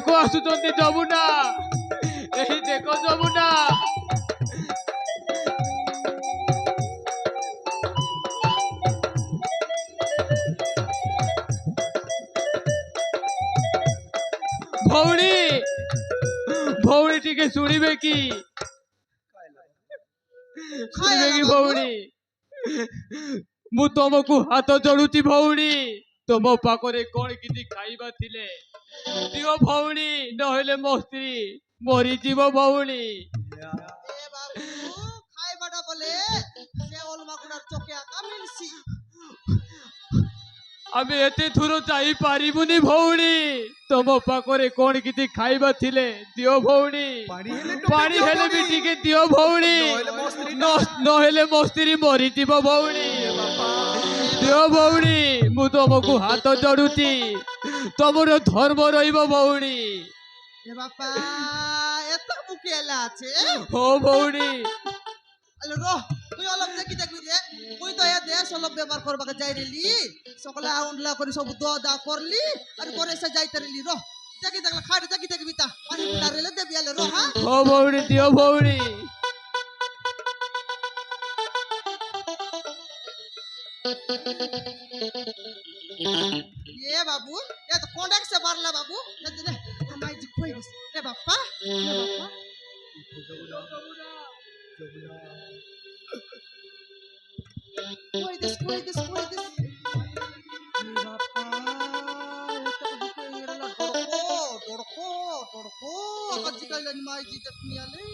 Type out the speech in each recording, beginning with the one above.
लोक आसुचंती जमुना एही देखो जमुना भौणी भौणी टिके शुणिबे कि भौणी मु तुमको हाथ जोड़ुची भौणी तुम पाखरे कौन किसी खाइबा थिले दियो भौणी नहेले मो स्त्री मरी जीव भौणी खाइबाटा बोले से ओलमाकुडार चोके आका मिलसी आमे एते थुरो जाई पारिबुनी भौणी तुम पाखरे कौन किसी खाइबा थिले दियो भौणी पानी हेले भी टिके दियो भौणी नहेले मो स्त्री मरी जीव भौणी दियो भौणी मु तुमको हाथ जोड़ुची तुमर धर्म रहिबो भौणी ए बापा एत मुकेला আছে हो भौणी আলে রো তুই অলপ দেখি দেখবি রে তুই তো এ দেশ অলপ ব্যবহার করবাকে যাই রেলি সকলে আউন্ডলা করে সব দোয়া দা করলি আর করে সে যাইতে রেলি রো দেখি দেখলা খাড়ি দেখি দেখবি তা পানি পুরা রেলে দেবি আলে রো হ্যাঁ हो भौणी दियो भौणी ये बाबू ये तो कॉन्टैक्ट से मारला बाबू ये तो माई जी कोई दिस ए बापा कोई दिस ए बापा ये तो बुके येरला डड़को अकजी कइलन माई जी देखनी आले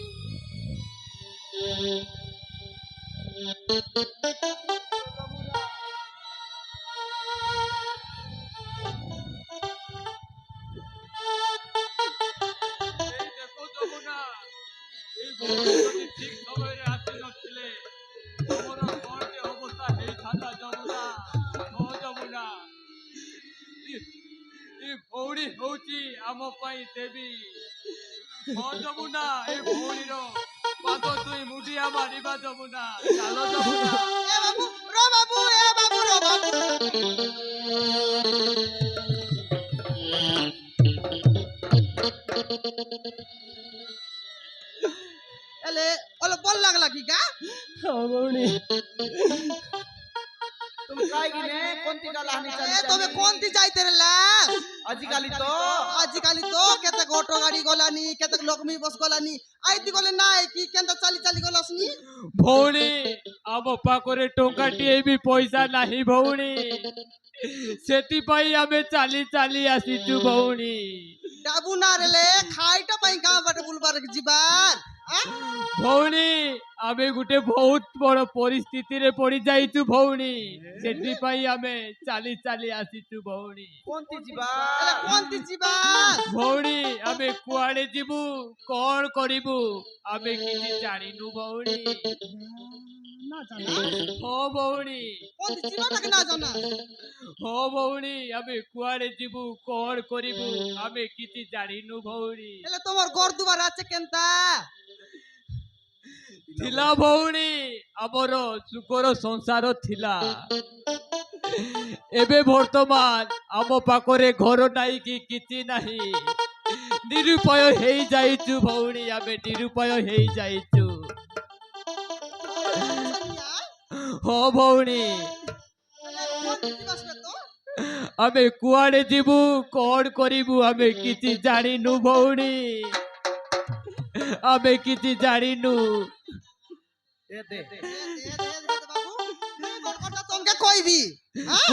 देवी जमुना भौणीर पाद तुई मुठिया मारिबा जमुना चलो जमुना ए बाबू रो बाबू एले ओले बोल लागला की का भौणी तुम काय गिने कोणती का लहानी ए तबे कोणती जाईते रे ला आजिकाली तो केते ऑटो गाड़ी गलानी केते लोकमी बस गलानी आईती गले नाय की केंता चाली चाली गलासनी भौणी आम पाखरे टोकाटिए भी पैसा नाही भौणी सेति पई आमे चाली चाली आसीचु भौणी डाबू ना रेले खाइटा पई गां बाटे बुलबार जीबार भौणी आमे गुटे बहुत बड़ परिस्थिति रे पड़ी जाइचु भौणी सेति पई आमे चाली चाली आसीचु भौणी कोणती जीवा भौणी आमे कुआडे जीबू कोन करिबू आमे किछि जानिनु भौणी ना जाना हो भौणी कोणती जीवा ना ना जाना हो भौणी आमे कुआडे जीबू कोन करिबू आमे किछि जानिनु भौणी एले तोमर घर दुआर আছে केंता थिला भौणी आमर सुखर संसार थिला एबे वर्तमान आम पाखरे घर नाई कि किछि नाही निरुपाय हेई जाइचु भौणी आमे निरुपाय हेई जाइचु हो भौणी आमे कुआडे जीबू कोन करिबू आमे किछि जानिनु भौणी आमे किछि जानिनु दे बाबू কথা তোমকে কইবি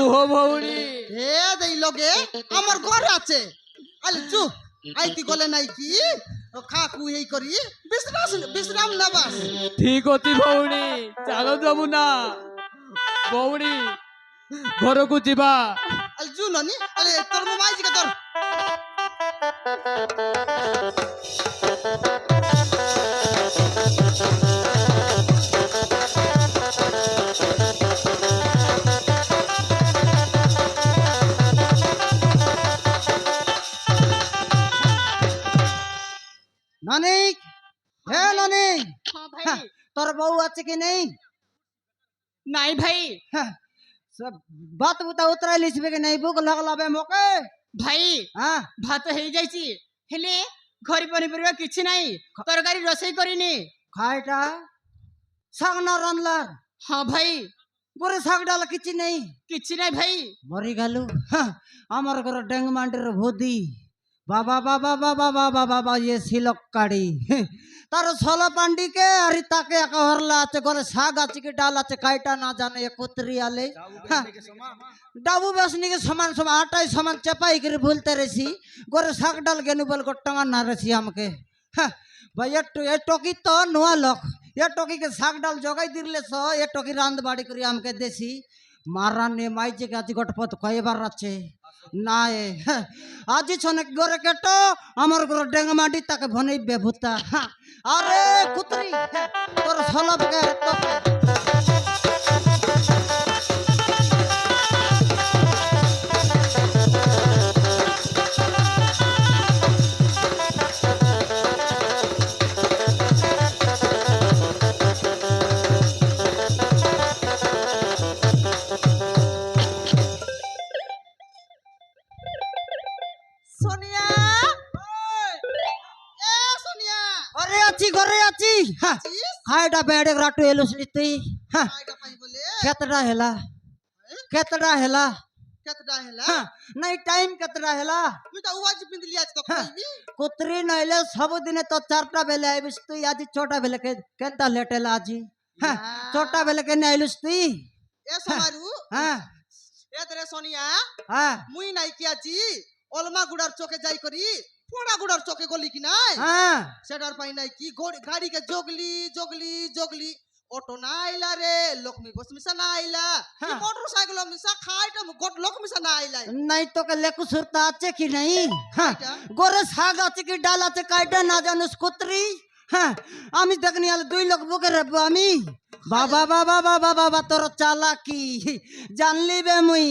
हो भौणी এ দেই লগে আমার ঘর আছে আলে চু আইতি গলে নাই কি খাকু এই করি বিশ্রাম নাবাস ठीक होती भौणी चलो जमुना भौणी घर को जीवा আলে চু ননি আলে তোর মাইজি কা তোর ननिक हे ननिक हाँ भाई तोर बहू আছে কি নেই नहीं भाई सब बात बुता उतरा लिसबे के नहीं भूख लगलाबे मोके भाई हां भात हो जाइছি ହେଲେ ଘରେ ପନିପରିବା କିଛି ନାହିଁ ତରକାରୀ ରୋଷେଇ କରିନି ଖାଇଟା ଶାଗ ନା ରାନ୍ଧଲାর ହଁ ଭାଇ গোরে শাগ ডাল কিছু নেই କିଛି ନାହିଁ ଭାଇ মরি গেল আমার ঘর ডেঙ্গ মান্ডির ভোদি বাবা বাবা বাবা বাবা বাবা ইয়ে সিলক কাড়ি তার ষোলো পান্ডিকে আর তাকে একা হরলা আছে ঘরে শাগ আছে কি ডাল আছে কাইটা না জানে এ কুতরি আলে ডাবু বেসনিকে সমান সমান আটাই সমান চেপাই করে ভুলতে রেছি ঘরে শাক ডাল গেনু বল গোটাঙ্গা না রেছি আমাকে ভাই একটু এ টকি তো নোয়া লোক এ টকিকে শাক ডাল জগাই দিলে স এ টকি রান্ধ বাড়ি করে আমাকে দেশি মারা নে মাইজে আজ গটপথ কয়েবার আছে না এ আজি ছনেক গরে কেটো আমার ঘর ডেঙ্গা মাটি তাকে ভনেই বেভূতা আরে কুতরি তোর সলবকে তো সোনিয়া এ সোনিয়া ঘরে আছি খাইটা বেড়ে রাটু এলুস নি তুই আইটা পাই বলে কেতটা হেলা কেতটা হেলা নাই টাইম কেতটা হেলা তুই তো উয়াজি পিন্দিলি আজ তো কইবি কুতরি নইলে সবদিনে তো 4টা বেলে আইবিস তুই আজি 6টা বেলে কেনতা লেট হেলা আজি 6টা বেলে কেন আইলুস তুই এ সোমারু হ্যাঁ এ দরে সোনিয়া হ্যাঁ মুই নাই কি আছি অলমা গুড়ার চোখে যাই করি পোড়া গুড়ার চোখে গলি কি নাই হ্যাঁ সেটার পাই নাই কি গাড়িকে জগলি জগলি জগলি অটো না আইলা রে লক্ষ্মী বস মিশা না আইলা মোটর সাইকেল মিশা খাইটা গট লোক মিশা না আইলা নাই তোকে লেকু সুরতা আছে কি নাই গোরে শাগ আছে কি ডাল আছে কাইটা না জানুস কুতরি আমি দেখনি আলে 2 লোক বুকে রাখবো আমি বাবা বাবা বাবা বাবা তোর চালাকি জানলি বে মুই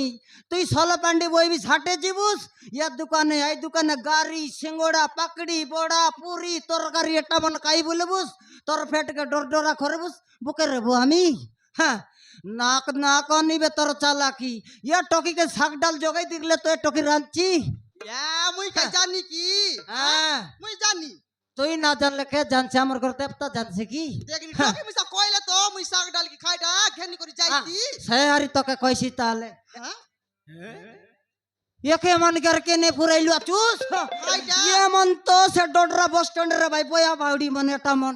তুই ষোলো পান্ডি বইবি হাটে যাবুস ইয়া দোকানে এই দোকানে গাড়ি সিঙ্গড়া পাকড়ি বড়া পুরি তরকারি এটা মন খাই বলবুস তোর পেটকে ডরডরা করবুস বুকে রাখবো আমি নাক নাক নিবে তোর চালাকি ইয়া টকিকে শাক ডাল জগাই দিলে তো এ টকি রাঁধছি মুই কাই জানি কি মুই জানি তুই না জানলে কে জানছে আমার ঘর দেবতা জানছে কি দেখিনি টকি মিশা কইলে তো মুই শাক ডাল কি খাইটা ঘেনি করে যাইতি সে আরি তোকে কইছি তাহলে হ্যাঁ একে মন করকে নে পুরাইলু আচুস ये मन तो से डोडरा बस स्टैंड रे भाई बोया बाउडी मन एटा मन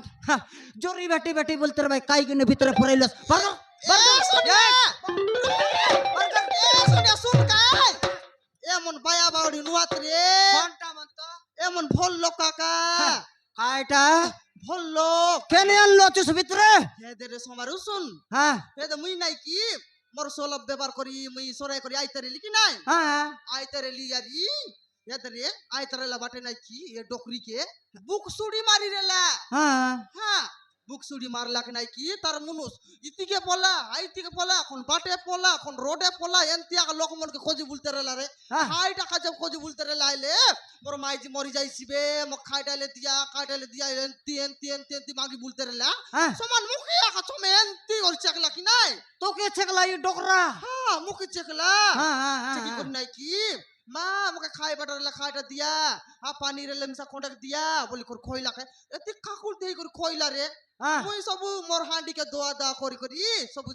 जोरी बेटी बेटी बोलते रे भाई काई के भीतर पुराइलु बरगो সোনিয়া সোনিয়া শুন কাই এমন বায়া বাউডি নুয়াত রে কোনটা মন তো এমন ভল লোক কাকা কাইটা ভল লোক কেনে আনলো আচুস ভিতরে হে দে রে সমারু শুন হ্যাঁ হে দে মুই নাই কি মোর সলব ব্যবহার করি মুই সরাই করি আইতারে লিখি নাই হ্যাঁ আইতারে লিয়ারি হে দে রে আইতারে লা বাটে নাই কি এ ডকরি কে বুক সুড়ি মারি রেলা হ্যাঁ হ্যাঁ বুক সুড়ি মারলা কে নাই কি তার মুনুস ইতিকে পলা আইতিকে পলা কোন বাটে পলা কোন রোডে পলা এন্তিয়া লোক মনকে খোঁজি বলতে রেলা রে খাইটা কাজে খোঁজি বলতে রেলা আইলে মোর মাইজি মরি যাইছিবে মক খাইটালে দিয়া এন্তি এন্তি এন্তি এন্তি মাগি বলতে রেলা সমান মুখে আকা চমে এন্তি ওর চেকলা কি নাই তোকে ছেকলা ই ডকরা হ্যাঁ মুখে চেকলা হ্যাঁ চেকি করি নাই কি মা আমাকে খাই বাটারে খাইটা দিয়া পানি রে লেমসা কোনটা দিয়া বলি কর খইলা কে এতি কাকুল দেই করি খইলা রে মুই সবু মোর হাঁডিকে দোয়া দা করি করি সবু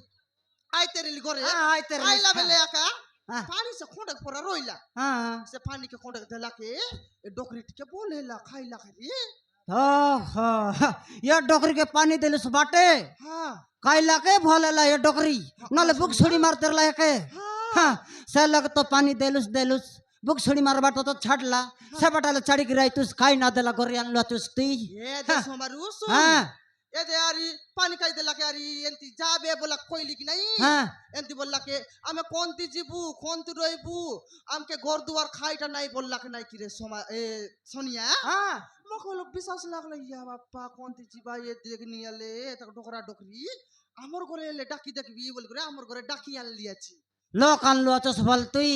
আইতে রেলি ঘরে আইলা বেলে একা পানি সে কোনটা পড়া রইলা সে পানি কে কোনটা দেলা কে এ ডকরিটি কে বলেলা খাইলা রে ये डोकरी के पानी दिलस बाटे काइला के भोलेला ये डोकरी नले बुक छुड़ी मारते ला के से लग तो पानी देलुस बुक छुड़ी मार बाटो तो छाटला से बटाले चढ़ी गिराई तुस खाई ना देला गोरी अनला तुस ती ए दे सोमारु सुन ए दे यारी पानी खाई देला के यारी एंती जाबे बोला कोइली की नहीं एंती बोलला के आमे कोनती जीबू कोनती रइबू आमके घर दुआर खाइटा नहीं बोलला के नहीं की रे सोमा ए सोनिया मको लोग विश्वास लागले या बाप्पा कोनती जीबा ये देखनी आले तक डोकरा डोकरी আমর ঘরে এলে ডাকি দেখবি বল করে আমর ঘরে ডাকি আনলি আছি लोक आनलो अचस बल तुई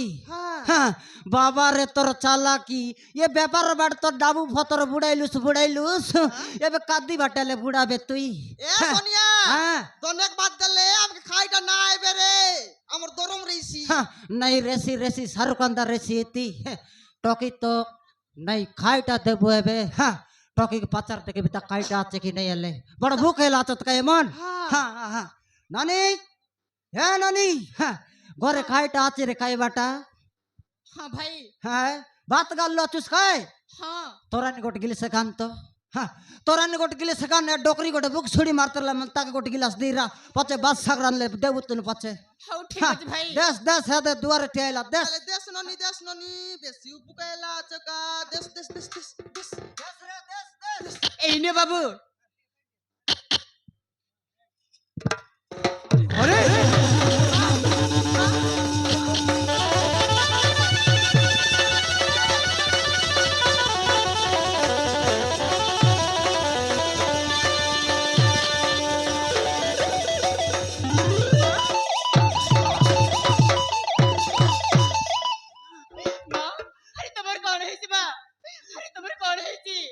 बाबा रे तोर चालाकी ये व्यापार बाट तो डाबू फतर बुड़ाइलुस एबे कादी बाटाले बुड़ाबे तुई ए सोनिया दनेक बात दले हमके खाइटा ना आइबे रे हमर दरम रइसी नहीं रेसी शाहरुख अंदर रेसी ती टोकी तो নাই খাইটা দেবো এবে হ্যাঁ টকি পাচার থেকে তা খাইটা আছে কি নাই এলে বড় ভুক এলা আচত কাই মন হ্যাঁ হ্যাঁ নানি হ্যাঁ নানি হ্যাঁ ঘরে খাইটা আছে রে খাইবাটা हाँ भाई হ্যাঁ ভাত গাল্লো আছুস খাই हाँ তোরানি গোট গিলে সেখান তো হ্যাঁ তোরানি গোট গিলে সেখান ডোকরি গোটে বুক ছুড়ি মারতেলা তাকে গোট গিলাস দিরা পছে বাস সাগ রানলে দেবু তুন পছে हाँ ठीक হ্যাঁ, है भाई দেশ দেশ হ্যাঁ দে দুয়ারে ঠেলা দেশ আলে দেশ ননি বেশি উপকাইলা চকা দেশ দেশ দেশ দেশ দেশ ए ने बाबू আরে माँ अरे तुम्हारे कौन है सी माँ अरे तुम्हारे कौन है सी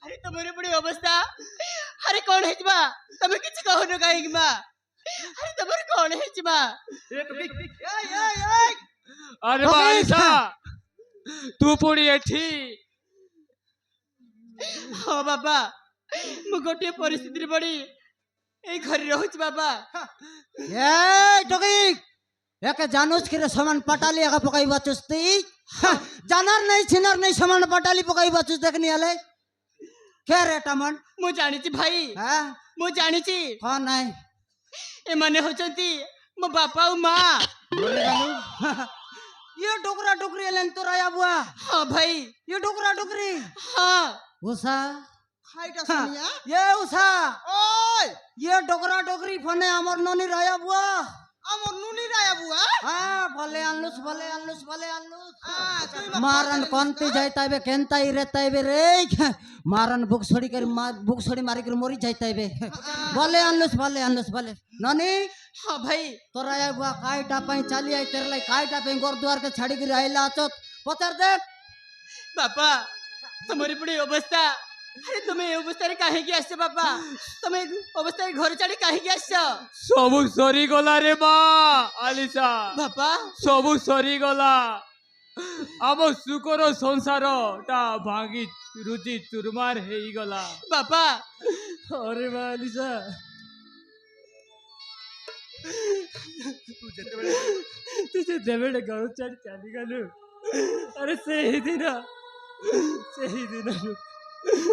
अरे तुम्हारे बड़ी अवस्था अरे कौन है सी माँ तुम्हें किसी कहो न कहेगी माँ अरे तुम्हारे कौन है सी माँ এ টকি আরে মা আলিসা তু পুড়ি এঠি हाँ बाबा मु गोटे परिस्थिति रे पड़ी এই ঘরে রহুছি বাবা এই টকি একে জানুস কি রে সমান পাটালি একা পকাইবা চুস্তি জানার নাই ছিনার নাই সমান পাটালি পকাইবা চুস দেখনি আলে কে রে টামন ମୁଁ ଜାଣିଛି ଭାଇ হ্যাঁ ମୁଁ ଜାଣିଛି কোন নাই ଏମାନେ ହଉଛନ୍ତି ମୋ ବାପା ଆଉ ମା বলে জানু ये टोकरा टोकरी एलन तो राया बुआ ହଁ ଭାଇ ये टोकरा टोकरी ହଁ उषा খাইটা हाँ, শুনিয়া ये उषा ওই ये टोकरा टोकरी फने अमर ननी राया बुआ আমার নুনি রায়া বুয়া हाँ भले अनलुस भले अनलुस भले अनलुस তুই मारन कौनती जाइताबे केनताई रेताइबे रे मारन बुक छोड़ी कर बुक छोड़ी मारी कर मोरी जाइताबे भले अनलुस भले ननी ହଁ ଭାଇ तोरा या बुआ काईटा पई चाली आई तेरे लाई काईटा पई गोर द्वार के छाड़ी कर आइला आचत पतर देख ବାପା ତମର ପଡି ଅବସ୍ଥା ଆରେ ତମେ ଏ ଅବସ୍ଥାରେ କାହିଁକି ଆସିଛ ବାପା ତମେ ଏ ଅବସ୍ଥାରେ ଘର ଛାଡି କାହିଁକି ଆସିଛ ସବୁ ସରିଗଲା ରେ ମା ଆଲିସା ବାପା ସବୁ ସରିଗଲା ଆମ ସୁଖର ସଂସାରଟା ଭାଙ୍ଗି ରୁଚି ଚୁରମାର ହେଇଗଲା ବାପା ଅରେ ମା ଆଲିସା ତୁ ଯେତେବେଳେ ଘର ଛାଡ଼ି ଚାଲିଗଲୁ ଆରେ ସେହିଦିନରୁ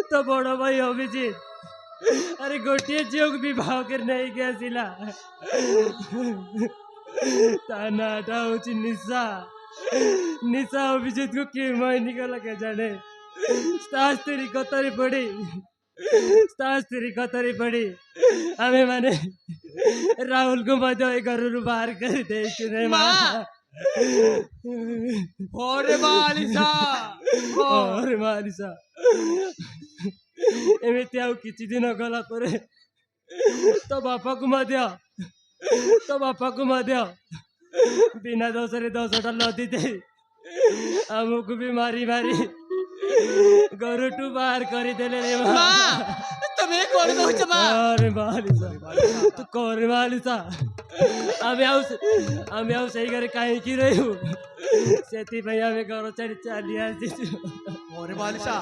तो बड़ भाई अभिजीत अरे गोटे झील को विवाह कर नहीं के आसिला ता नाटा हूँ निशा निशा अभिजीत को कि मायनी गला के जाने स्त्री कतरी पड़ी हमें माने राहुल को मजा घर बाहर कर दे ओरे मालिसा एमती आउ किछि दिन गला परे तो बापा को मध्य बिना दोषरे 10टा लदी दे हमको भी मारी गरुटू बाहर कर देले रे माँ तमे कौन कहछ माँ अरे मालिसा तू कौन मालिसा आमे आउ सही करे काहे की रहू सेती भाई आमे घर छाड़ी चली आसी ওরে বালিশা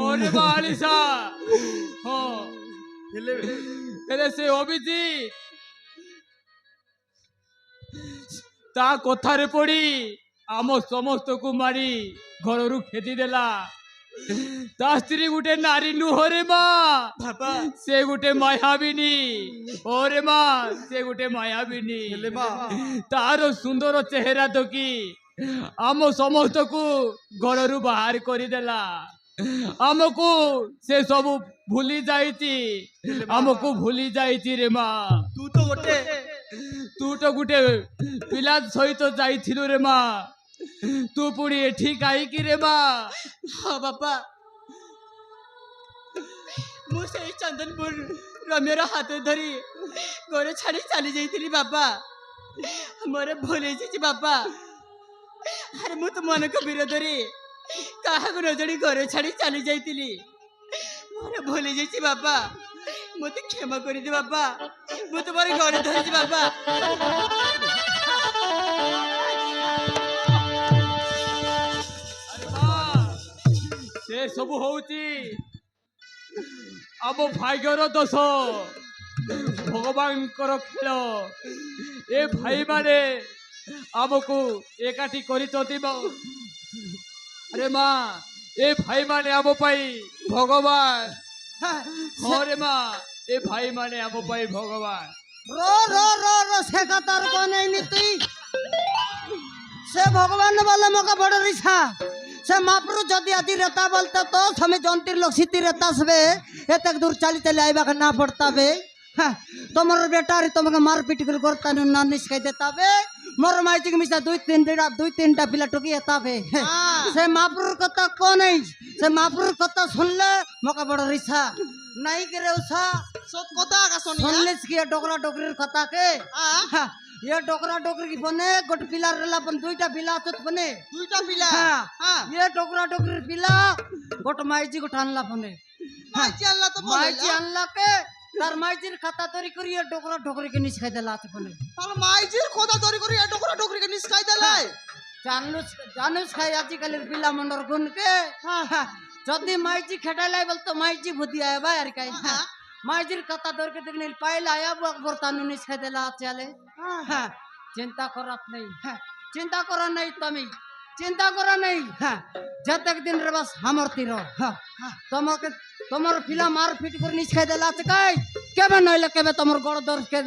ओरे मालिसा हो হেলে हेले से अभिजीत ता कथारे पड़ी आम समस्त को मारी घर खेदी देला ता स्त्री गुटे नारी नुहरे माँ बापा से गुटे मायाबिनी ओरे माँ से गुटे मायाबिनी হেলে মা तार सुंदर चेहरा तो की आम समस्त को घर बाहर करदेला आमको से सब भूली जाइती आमको भूली जाइती रे माँ তু তো গোটে तू तो गुटे पिला सहित जाइथिलु रे माँ तू पुणी एठी काईकी रे माँ हाँ बापा ମୁଁ ସେଇ ଚନ୍ଦନପୁର ରମ୍ୟର ହାତ ଧରି ଘର ଛାଡ଼ି ଚାଲି ଯାଇଥିଲି ବାପା ମୋର ଭୁଲ ହେଇଯାଇଛି ବାପା ଆରେ ମୁଁ ତୁମମାନଙ୍କ ବିରୋଧରେ କାହାକୁ ନ ଜାଣି ଘର ଛାଡ଼ି ଚାଲି ଯାଇଥିଲି ମୋର ଭୁଲ ହେଇଯାଇଛି ବାପା ମୋତେ କ୍ଷମା କରିଦେ ବାପା ମୁଁ ତୁମର ଘରେ ଧରିଛି ବାପା अरे माँ ସେ ସବୁ ହଉଛି ଆମ ଭାଗ୍ୟର ଦୋଷ, ଭଗବାନଙ୍କର ଖେଳ। ଏ ଭାଇମାନେ ଆମକୁ ଏକାଠି କରିଛନ୍ତି। ଆରେ ମା, ଏ ଭାଇମାନେ ଆମ ପାଇଁ ଭଗବାନ। ହଁ ରେ ମା, ଏ ଭାଇମାନେ ଆମ ପାଇଁ ଭଗବାନ। रो रो रो रो से कतार को नहीं नीति से भगवान वाले मौका बड़ रिछा से मापरू जदि आदि रहता बोलते तो हमें जंतिर लोग सीती रहता सबे एतक दूर चली चले आइबा के ना पड़ता बे। तुम्हारे बेटा रे तुमके मार पीट कर करता ना निस्काई देता बे। मोर माइची के मिसा दुई तीनटा पिला टोकी हेता बे। से मापरू कथा को नहीं से मापरू कथा सुन ले मौका बड़ रिछा नहीं करे उसा সত কথা আগা শুনি सुनलिस की डोकरा डोकरी कथा के ये डोकरा डोकरी की बने गोट पिला रेला पन दुईटा पिला तो बने দুইটা পিলা ये डोकरा डोकरी पिला गोट माईजी को ठानला बने মাইছি আল্লাহ তো বলে माईजी अनला के तार माईजीर खाता तोरी करी ये डोकरा डोकरी के निस खाई देला तो बने তাহলে মাইজির কথা দরি করি এ ডকরা ডকরিকে নিস্কাই দেলাই जानूस खाई आजकल पिला मंडर गुन के जदी माईजी खेटाइलाई बोल तो माईजी बुद्धि आए बा यार काई माईजीर कथा दौर के देखने पाइल आया वो अकबर तानू निस खाई देला चले चिंता करत नहीं चिंता करो नहीं तमी चिंता करो नहीं जब तक दिन रे बस हमर तीरो तुम्हारे पिला मार पीट कर निस खाई देला चकाई केबे नइले केबे तमर गड़ दर्द के